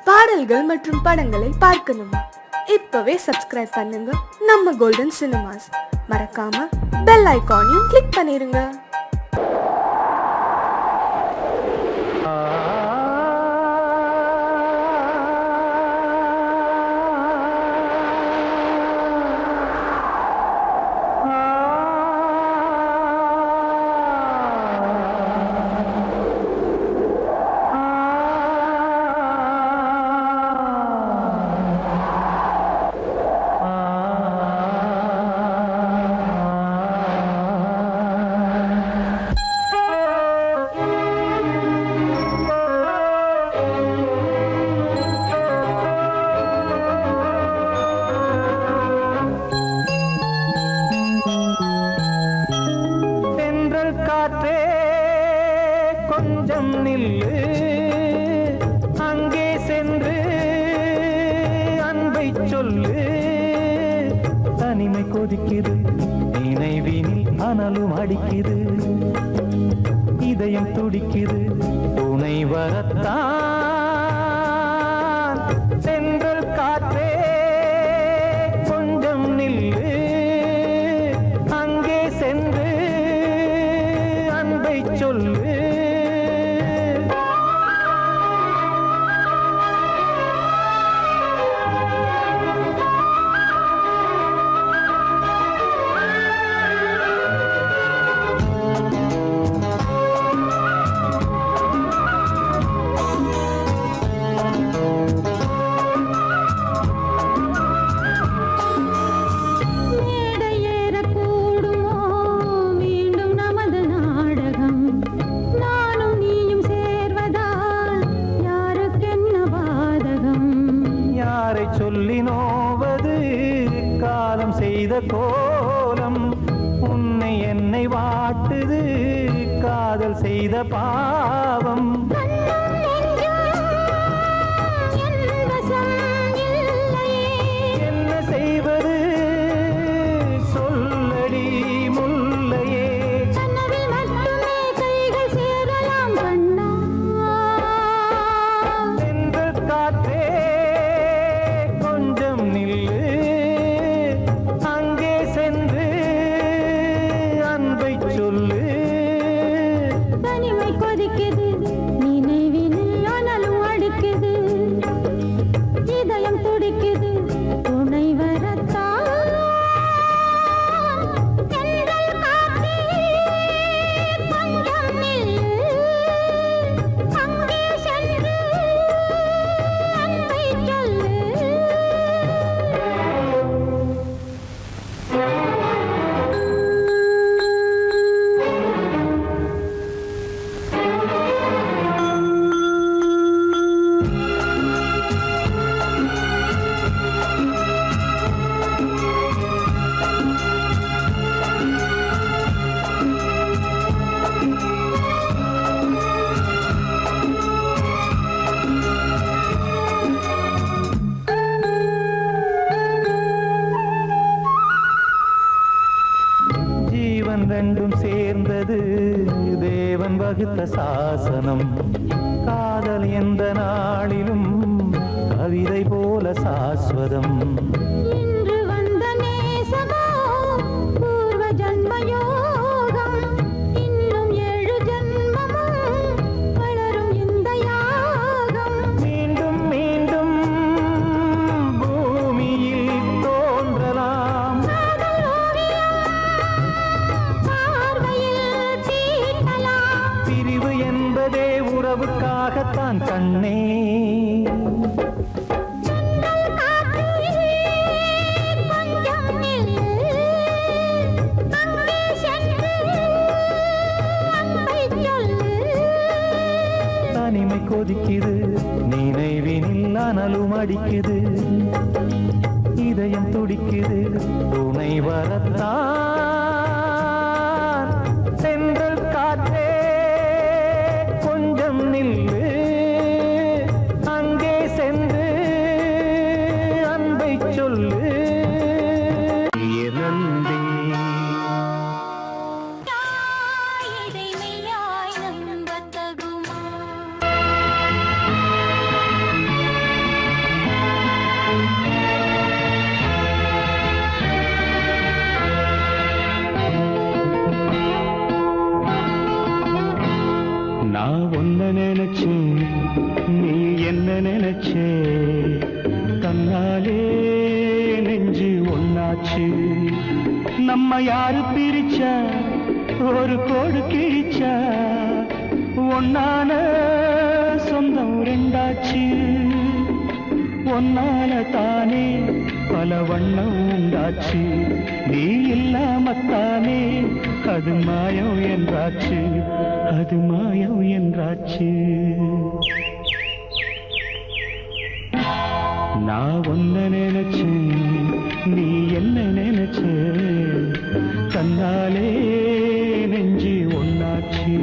பாடல்கள் மற்றும் படங்களை பார்க்கணுமா? இப்பவே சப்ஸ்கிரைப் பண்ணுங்க நம்ம கோல்டன் சினிமாஸ். மறக்காம பெல் ஐகானையும் கிளிக் பண்ணிருங்க. கொஞ்சம் நில்லு, அங்கே சென்று அன்பை சொல்லு. தனிமை கொதிக்குது, நினைவினில் அனலும் அடிக்குது, இதயம் துடிக்குது, துணை வரத்தான். சென்றல் காற்றே கொஞ்சம் நில்லு, அங்கே சென்று அன்பை சொல்லு. சொல்லி நோவது காலம் செய்த கோலம், உன்னை என்னை வாட்டுது காதல் செய்த பாவம். என்ன செய்வது சொல்லடி முல்லையே. சென்ற காற்றே கொஞ்சம் நில்லு, அங்கே சென்று அன்பை சொல்லு. தனிமை கொதிக்குது, நினைவினில் அனலும் அடிக்குது, இதயம் துடிக்குது, துணை வரத்தான். தென்றல் காற்றே கொஞ்சம் நில்லு, அங்கே சென்று அன்பை சொல்லு. ஜீவன் ரெண்டும் சேர்ந்தது தேவன் வகுத்த சாசனம். காதல் எந்த நாளிலும் கவிதை போல சாஸ்வதம். இன்று வந்த நேசமோ பூர்வ ஜன்ம யோகம், இன்னும் 7 ஜன்மமும் வளரும் இந்த யாகம். மீண்டும் மீண்டும் பூமியில் தோன்றலாம், காதல் ஓவியம் பார்வையில் தீட்டலாம். பிரிவு என்பதே உறவுக்காகத்தான் கண்ணே. தென்றல் காற்றே கொஞ்சம் நில்லு, அங்கே சென்று அன்பை சொல்லு. தனிமை கொதிக்குது, நினைவினில் அனலும் அடிக்குது, இதயம் துடிக்குது, துணை வரத்தான். சென்றல் காற்றே கொஞ்சம் நில்லு, அங்கே சென்று அன்பை சொல்லு. நன்றி. இதை மெய்யாய் நம்பத்தகுமா? என்ன நினைச்சே தன்னாலே நெஞ்சு ஒன்னாச்சு நம்ம யாரு பிரிச்சா ஒரு கோடு கிழிச்சா ஒன்னான சொந்தம் ரெண்டாச்சு ஒன்னால தானே பல வண்ணம் உண்டாச்சு நீ இல்லாமத்தானே அது மாயம் என்றாச்சு அது மாயம் என்றாச்சு நான் ஒன்ன நினைச்சேன் நீ என்ன நினைச்ச தன்னாலே நெஞ்சு ஒன்னாச்சு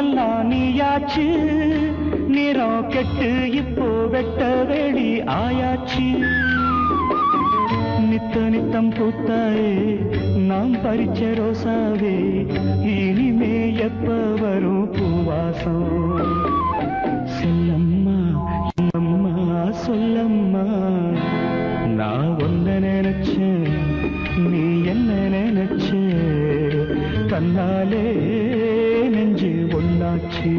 எல்லாம் நீயாச்சு நிறம் கெட்டு இப்போ வெட்ட வெளி ஆயாச்சு நித்த நித்தம் பூத்தாயே நாம் பறிச்ச ரோசாவே இனிமே எப்ப வரும் பூவாசம் செல்லம்மா அம்மா சொல்லம்மா நான் ஒன்ன நினைச்சேன் நீ என்ன நினைச்ச தன்னாலே நெஞ்சு ஒன்னாச்சு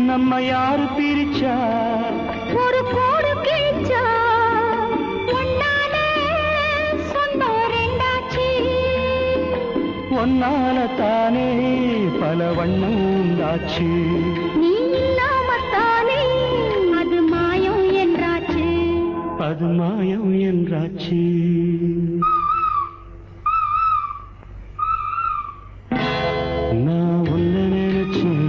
நம்ம யாரு பிரிச்சா ஒரு கோடு கிழிச்சா ஒன்னாலே சொந்தம் ரெண்டாச்சு ஒன்னால தானே பல வண்ணம் உண்டாச்சு நீ இல்லாமத்தானே அது மாயம் என்றாச்சு அது மாயம் என்றாச்சு நான் ஒன்ன நினைச்சேன்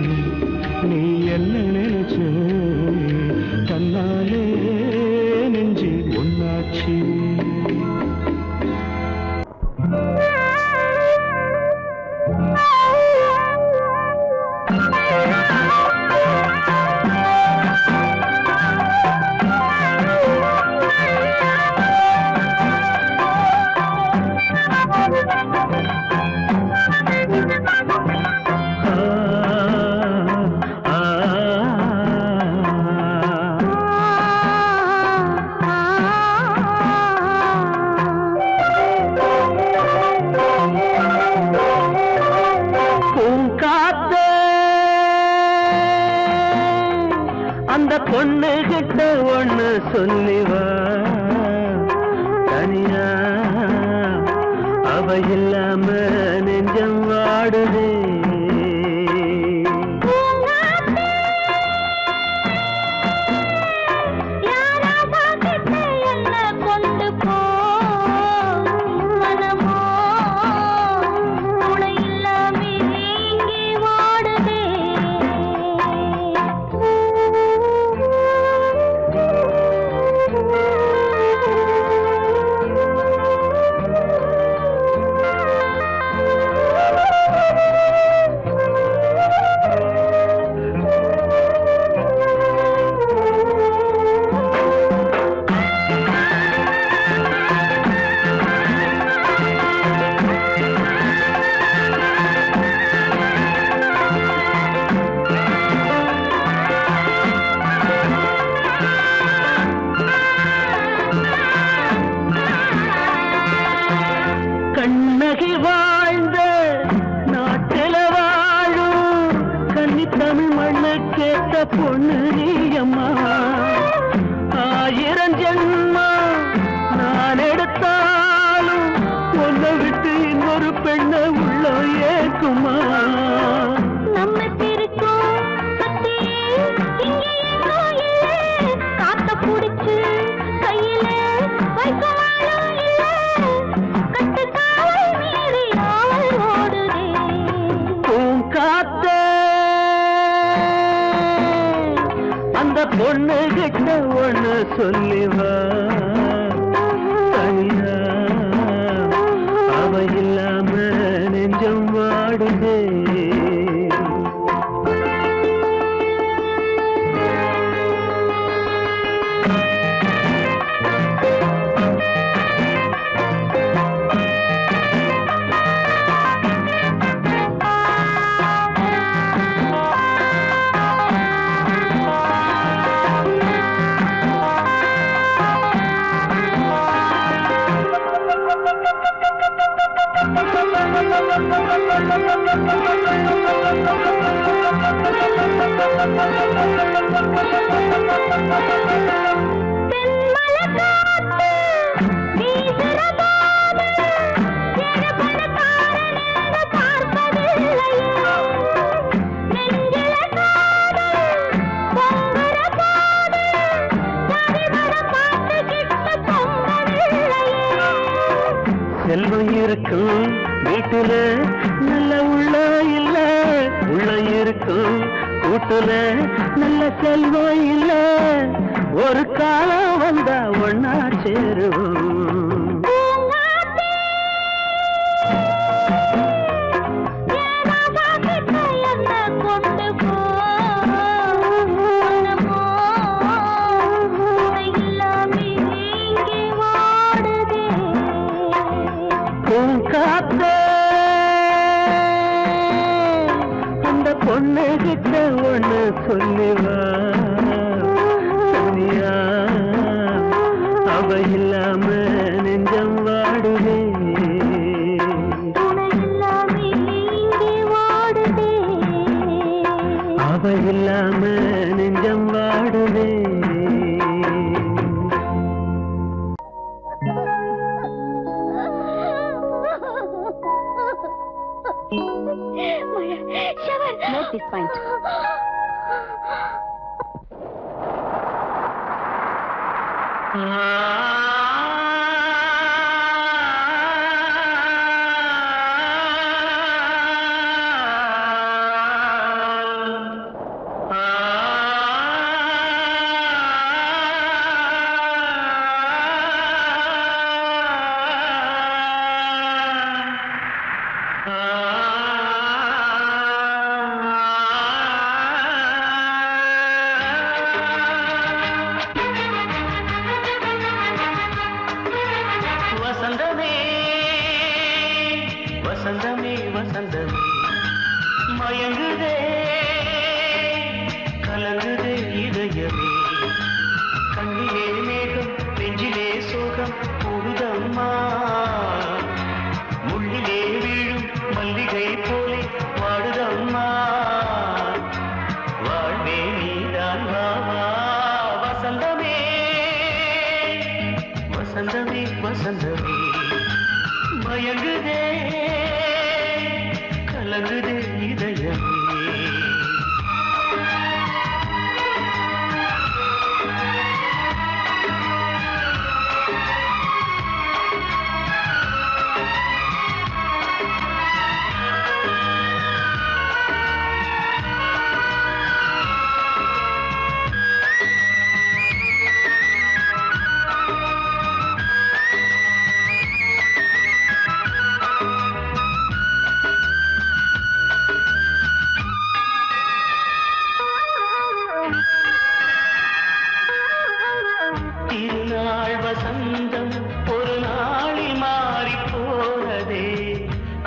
நீ என்ன நினைச்ச தன்னாலே நெஞ்சு ஒன்னாச்சு அந்த பொண்ணு கிட்ட ஒண்ணு சொல்லிவா தனியா அவ இல்லாம நெஞ்சம் வாடுதே. கண்ணகி வாழ்ந்த நாட்டில வாழும் கன்னி தமிழ் மண்ணுக்கேத்த பொண்ணு நீயம்மா. 1000 ஜென்மா நான் எடுத்தாலும் ஒன்ன விட்டு இன்னொரு பெண்ண உள்ள ஏக்குமா. நம்ம திருக்கும் காத்த புடிச்சு கையில வைக்கவாலும் இல்லை கட்டுக்காவல் மீறி ஆவல் ஓடுதே. பூங்காத்த அந்த பொண்ணு கிட்ட ஒண்ணு சொல்லிவா. தனியா அவ இல்லாம நெஞ்சம் வாடுதே. செல்வம் இருக்கும் வீட்டுல நல்ல உள்ள இல்ல, உள்ள இருக்கும் கூட்டுல நல்ல செல்வம் இல்ல. ஒரு காலம் வந்தா ஒன்னா சேருவோம். காத்த அந்த பொண்ணு கிட்ட ஒண்ணு சொல்லிவா. தனியா அவ இல்லாம நெஞ்சம் வாடுதே. அவ இல்லாம நெஞ்சம் வாடுதே. Note this point. வசந்தமே வசந்தமே மயங்குதே கலங்குதே இதயமே. கண்ணிலே மேகம் நெஞ்சிலே சோகம் கூடுதம்மா. முள்ளிலே வீழும் மல்லிகை போலே வாடுதம்மா. வாழ்வே நீதான் வாவா. வசந்தமே வசந்தமே வசந்தமே மயங்குதே கலங்குதே இதயமே திருநாள் வசந்தம் ஒரு நாளில் மாறி போனதே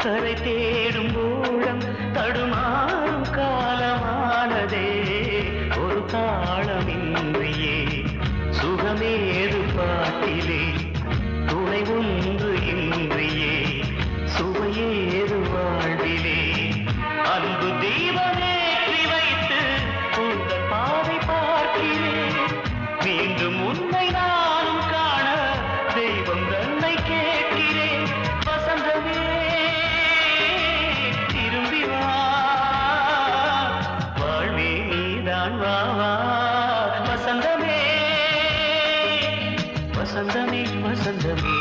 கரை தேடும் ஊழம் தடுமாறும் காலமானதே ஒரு தாளமின்றியே சுகமேது பாட்டிலே துணை ஒன்று இன்றியே சுவையேது வாழ்விலே அன்பு தீபமேற்றி வைத்து உங்கள் பாதை பார்க்கிறேன் மீண்டும் உன்னை நானும் காண தெய்வம் தன்னை கேட்கிறேன் வசந்தமே திரும்பி வா வாழ்வே நீதான் வா வா வசந்தமே வசந்தமே வசந்தமே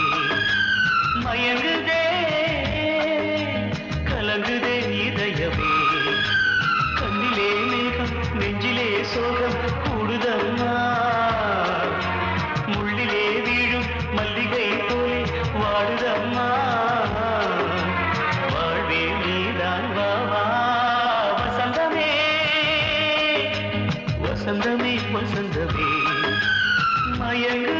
மயங்குதே கலங்குதே இதயமே கண்ணிலே மேகம் நெஞ்சிலே சோகம் கூடுதம்மா முள்ளிலே வீழும் மல்லிகை போலே வாடுதம்மா வாழ்வே நீதான் வா வா வசந்தமே வசந்தமே வசந்தமே மயங்கு